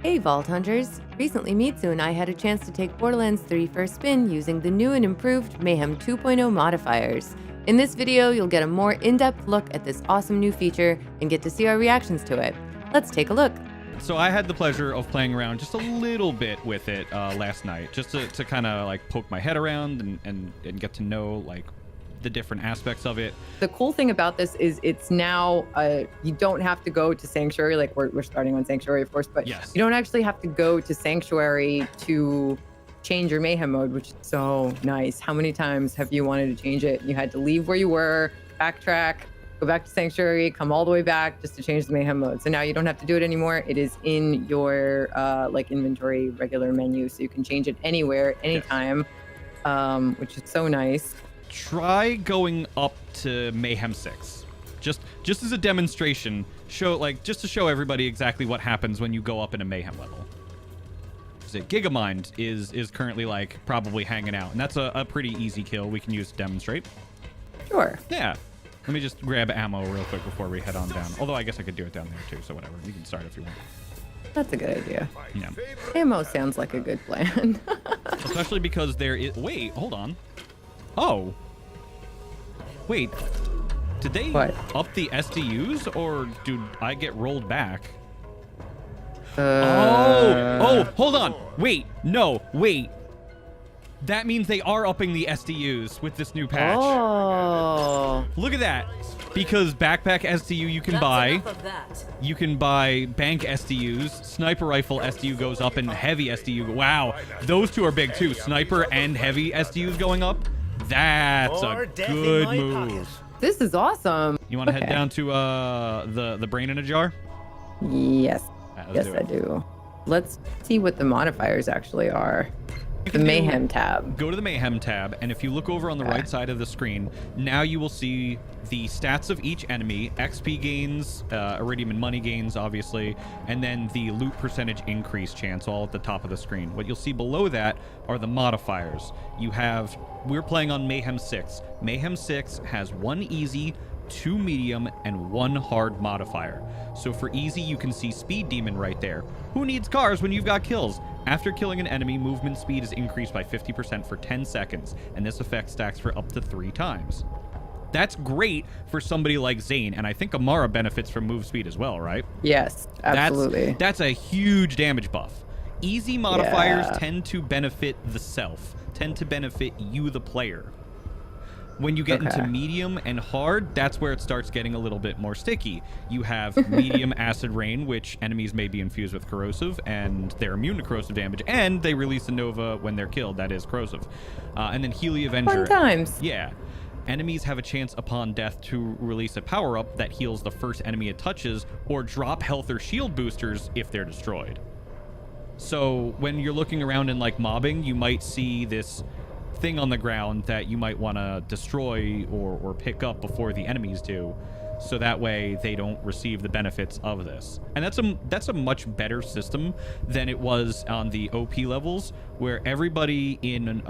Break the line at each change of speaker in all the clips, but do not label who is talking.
Hey Vault Hunters! Recently Mitsu and I had a chance to take Borderlands 3 for a spin using the new and improved Mayhem 2.0 modifiers. In this video, you'll get a more in-depth look at this awesome new feature and get to see our reactions to it. Let's take a look.
So I had the pleasure of playing around just a little bit with it last night, just to kind of like poke my head around and get to know like the different aspects of it.
The cool thing about this is it's now, you don't have to go to Sanctuary, like we're starting on Sanctuary, of course, but
yes,
you don't actually have to go to Sanctuary to change your Mayhem mode, which is so nice. How many times have you wanted to change it? You had to leave where you were, backtrack, go back to Sanctuary, come all the way back just to change the Mayhem mode. So now you don't have to do it anymore. It is in your like inventory regular menu, so you can change it anywhere, anytime, which is so nice.
Try going up to Mayhem 6. Just as a demonstration, just to show everybody exactly what happens when you go up in a Mayhem level. Gigamind is currently like probably hanging out, and that's a pretty easy kill we can use to demonstrate.
Sure.
Yeah. Let me just grab ammo real quick before we head on down. Although I guess I could do it down there too, so whatever. You can start if you want.
That's a good idea.
Yeah.
Ammo sounds like a good plan.
Especially because there is... Wait, hold on. Oh. Wait. Did they up the SDUs, or do I get rolled back? Oh, hold on. Wait, no, wait. That means they are upping the SDUs with this new patch.
Oh.
Look at that. Because backpack SDU you can buy. You can buy bank SDUs. Sniper rifle SDU goes up and heavy SDU. Wow. Those two are big too. Sniper and heavy SDUs going up. That's a good move.
This is awesome.
You want to head down to the brain in a jar?
Yes. Yes, I do. Let's see what the modifiers actually are. The Mayhem tab.
Go to the Mayhem tab, and if you look over on the right side of the screen, now you will see the stats of each enemy, XP gains, Iridium and money gains, obviously, and then the loot percentage increase chance all at the top of the screen. What you'll see below that are the modifiers. We're playing on Mayhem 6. Mayhem 6 has 1 easy, 2 medium, and 1 hard modifier. So for easy, you can see Speed Demon right there. Who needs cars when you've got kills? After killing an enemy, movement speed is increased by 50% for 10 seconds, and this effect stacks for up to 3 times. That's great for somebody like Zane, and I think Amara benefits from move speed as well, right?
Yes, absolutely.
That's a huge damage buff. Easy modifiers tend to benefit the self, tend to benefit you, the player. When you get into medium and hard, that's where it starts getting a little bit more sticky. You have medium acid rain, which enemies may be infused with corrosive, and they're immune to corrosive damage, and they release a nova when they're killed. That is corrosive. And then Healy Avenger.
Fun times.
Yeah. Enemies have a chance upon death to release a power-up that heals the first enemy it touches, or drop health or shield boosters if they're destroyed. So when you're looking around in like mobbing, you might see this thing on the ground that you might want to destroy or pick up before the enemies do, so that way they don't receive the benefits of this. And that's a much better system than it was on the OP levels, where everybody in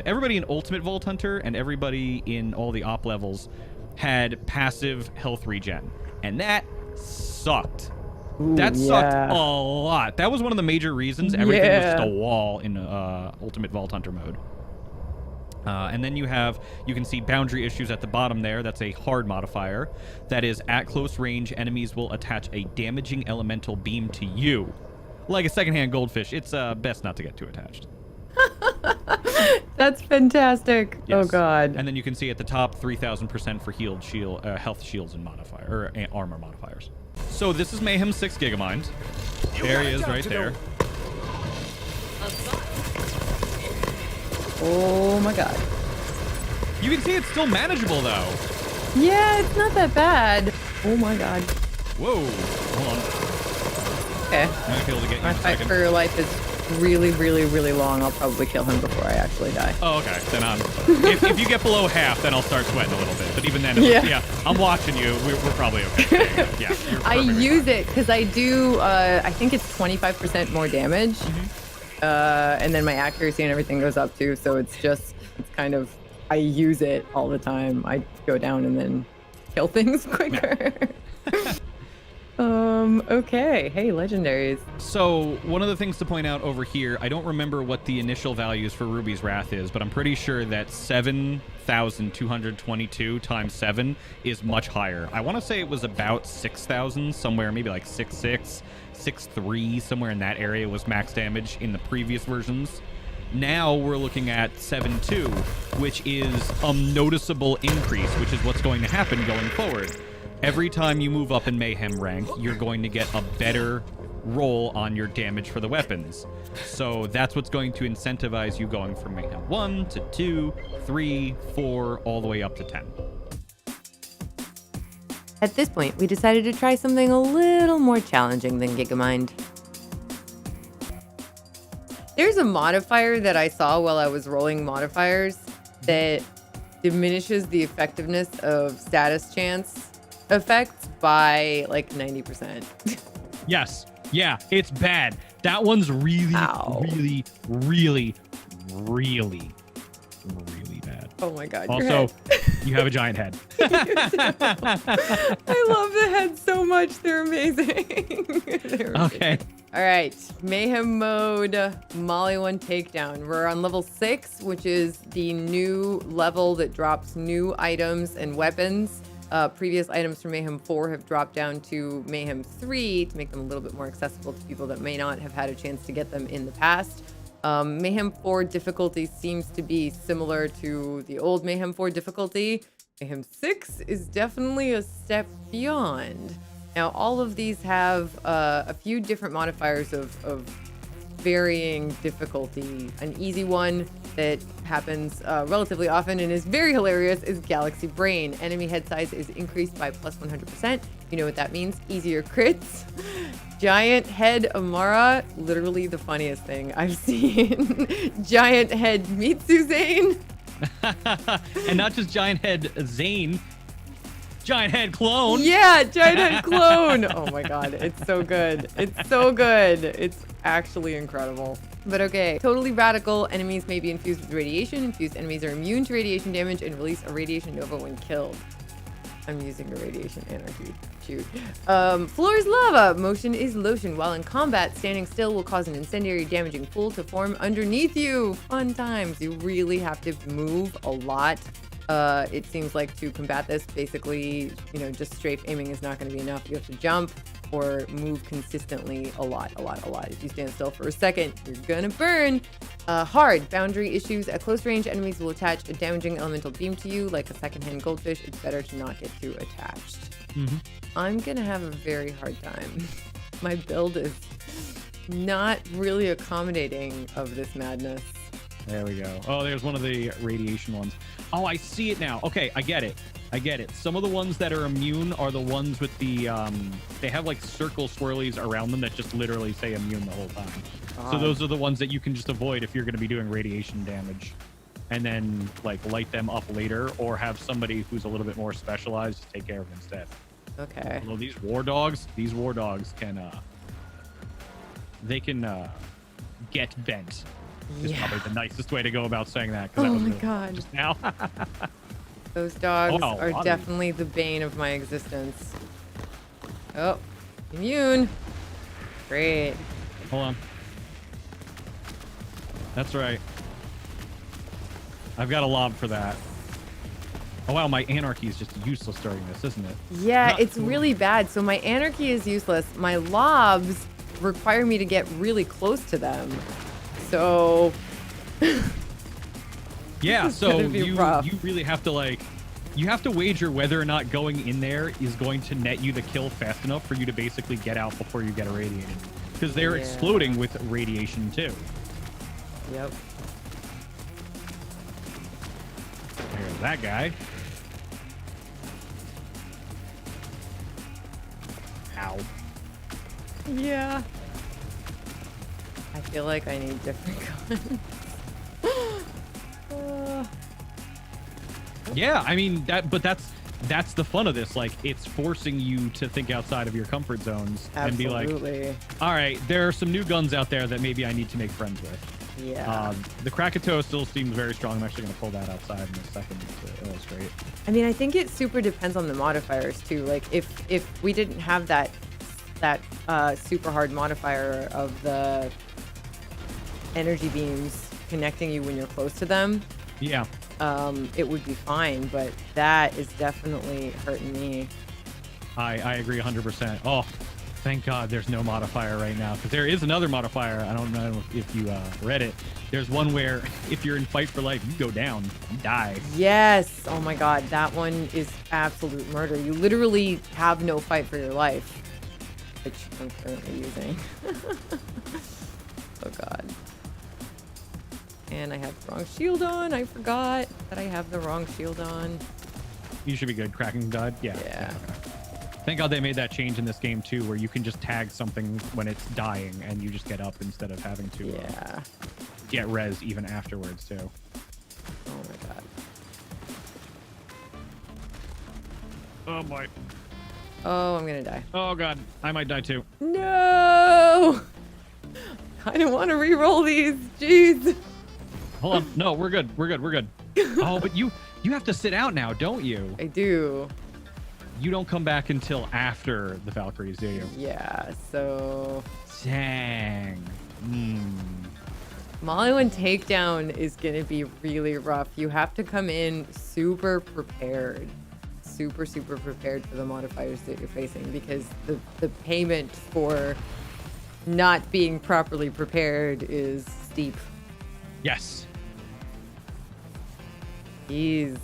everybody in Ultimate Vault Hunter and everybody in all the op levels had passive health regen, and that sucked. That sucked a lot. That was one of the major reasons everything was just a wall in Ultimate Vault Hunter mode. And then you can see boundary issues at the bottom there. That's a hard modifier. That is, at close range, enemies will attach a damaging elemental beam to you. Like a secondhand goldfish, it's best not to get too attached.
That's fantastic.
Yes.
Oh, God.
And then you can see at the top 3,000% for health shields and armor modifiers. So this is Mayhem 6 Gigamind. There he is right there.
Oh my God.
You can see it's still manageable though.
Yeah, it's not that bad. Oh my God.
Whoa. Hold on.
Okay.
I might be able to get you
My
in a
fight
second.
for your life is really, really, really long. I'll probably kill him before I actually die.
Oh, okay. Then if you get below half, then I'll start sweating a little bit. But even then, I'm watching you. We're probably okay. Yeah.
I use it because I do, I think it's 25% more damage. And then my accuracy and everything goes up too. So it's kind of, I use it all the time. I go down and then kill things quicker. Okay. Hey, legendaries.
So one of the things to point out over here, I don't remember what the initial values for Ruby's Wrath is, but I'm pretty sure that 7,222 times 7 is much higher. I want to say it was about 6,000, somewhere maybe like 6.6, 6.3, somewhere in that area was max damage in the previous versions. Now we're looking at 7.2, which is a noticeable increase, which is what's going to happen going forward. Every time you move up in Mayhem rank, you're going to get a better roll on your damage for the weapons. So that's what's going to incentivize you going from Mayhem 1 to 2, 3, 4, all the way up to 10.
At this point, we decided to try something a little more challenging than Gigamind.
There's a modifier that I saw while I was rolling modifiers that diminishes the effectiveness of status chance effects by like 90%.
Yes. Yeah, it's bad. That one's really,
Ow.
really bad.
Oh my god. your
Also,
head.
you have a giant head.
I love the heads so much. They're amazing. They're
Okay.
amazing. All right. Mayhem mode, Maliwan Takedown. We're on level 6, which is the new level that drops new items and weapons. Previous items from Mayhem 4 have dropped down to Mayhem 3 to make them a little bit more accessible to people that may not have had a chance to get them in the past. Mayhem 4 difficulty seems to be similar to the old Mayhem 4 difficulty. Mayhem 6 is definitely a step beyond. Now, all of these have a few different modifiers of varying difficulty. An easy one that happens relatively often and is very hilarious is Galaxy Brain. Enemy head size is increased by plus 100%. You know what that means? Easier crits. Giant head Amara, literally the funniest thing I've seen. Giant head Mitsu Zane.
And not just giant head Zane, giant head clone.
Yeah, giant head clone. Oh my god, it's so good. It's so good. It's actually incredible. But okay, totally radical. Enemies may be infused with radiation. Infused enemies are immune to radiation damage and release a radiation nova when killed. I'm using a radiation anarchy. Shoot. Floor is lava. Motion is lotion. While in combat, standing still will cause an incendiary damaging pool to form underneath you. Fun times. You really have to move a lot. It seems like to combat this, basically, just strafe aiming is not going to be enough. You have to jump or move consistently a lot. If you stand still for a second, you're gonna burn. Hard. Boundary issues. At close range, enemies will attach a damaging elemental beam to you, like a secondhand goldfish. It's better to not get too attached. I'm gonna have a very hard time. My build is not really accommodating of this madness.
There we go. Oh, there's one of the radiation ones. Oh, I see it now. Okay, I get it. Some of the ones that are immune are the ones with the, they have like circle swirlies around them that just literally say immune the whole time. So those are the ones that you can just avoid if you're going to be doing radiation damage. And then like light them up later or have somebody who's a little bit more specialized to take care of them instead.
Okay.
Well, these war dogs can, they can get bent. Is probably the nicest way to go about saying that.
Oh my god.
Just now.
Those dogs
Oh,
are definitely the bane of my existence. Oh, immune. Great.
Hold on. That's right. I've got a lob for that. Oh wow, my anarchy is just useless during this, isn't it?
Yeah, it's really bad. So my anarchy is useless. My lobs require me to get really close to them. So
yeah, so you
rough.
really have to you have to wager whether or not going in there is going to net you the kill fast enough for you to basically get out before you get irradiated. Because they're exploding with radiation too.
Yep.
There's that guy. Ow.
Yeah. I feel like I need different guns.
Yeah, I mean that's the fun of this. Like, it's forcing you to think outside of your comfort zones and be like, all right, there are some new guns out there that maybe I need to make friends with.
Yeah.
The Krakatoa still seems very strong. I'm actually going to pull that outside in a second to illustrate.
I mean, I think it super depends on the modifiers too. Like if we didn't have that that super hard modifier of the energy beams connecting you when you're close to them,
Yeah.
it would be fine. But that is definitely hurting me.
I agree 100%. Oh, thank God there's no modifier right now, because there is another modifier. I don't know if you read it. There's one where if you're in fight for life, you go down, you die.
Yes. Oh my God. That one is absolute murder. You literally have no fight for your life, which I'm currently using. Oh God. And I have the wrong shield on. I forgot that I have the wrong shield on.
You should be good. Kraken died? Yeah.
Yeah.
Okay. Thank God they made that change in this game too, where you can just tag something when it's dying and you just get up instead of having to get res even afterwards too.
Oh my God.
Oh boy.
Oh, I'm gonna die.
Oh God. I might die too.
No! I don't want to re-roll these. Jeez.
Hold on. No, we're good. We're good. We're good. Oh, but you have to sit out now, don't you?
I do.
You don't come back until after the Valkyries, do you?
Yeah, so...
Dang.
Maliwan Takedown is going to be really rough. You have to come in super prepared. Super prepared for the modifiers that you're facing, because the payment for not being properly prepared is steep.
Yes.
Jeez.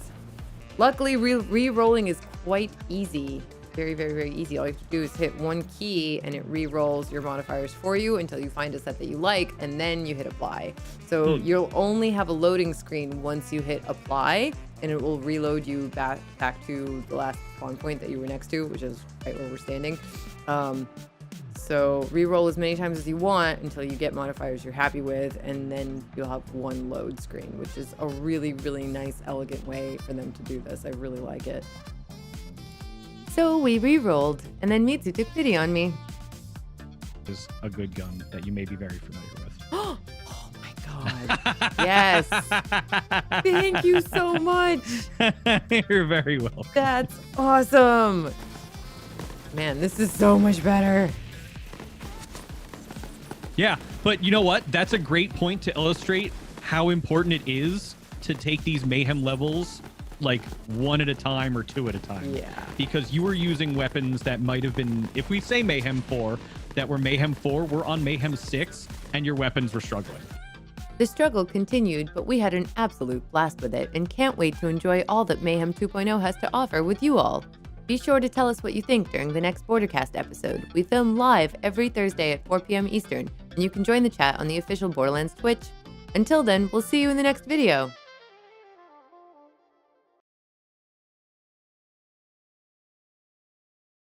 Luckily, re-rolling is quite easy. Very easy. All you have to do is hit one key and it re-rolls your modifiers for you until you find a set that you like, and then you hit apply. So you'll only have a loading screen once you hit apply, and it will reload you back to the last spawn point that you were next to, which is right where we're standing. So re-roll as many times as you want until you get modifiers you're happy with, and then you'll have one load screen, which is a really nice, elegant way for them to do this. I really like it.
So we re-rolled, and then Mitsu took pity on me.
Is a good gun that you may be very familiar with.
Oh my God. Yes. Thank you so much.
You're very welcome.
That's awesome. Man, this is so much better.
Yeah, but you know what? That's a great point to illustrate how important it is to take these Mayhem levels like one at a time or two at a time.
Yeah.
Because you were using weapons that might have been, if we say Mayhem 4, that were Mayhem 4, we're on Mayhem 6, and your weapons were struggling.
The struggle continued, but we had an absolute blast with it and can't wait to enjoy all that Mayhem 2.0 has to offer with you all. Be sure to tell us what you think during the next Bordercast episode. We film live every Thursday at 4 p.m. Eastern, and you can join the chat on the official Borderlands Twitch. Until then, we'll see you in the next video.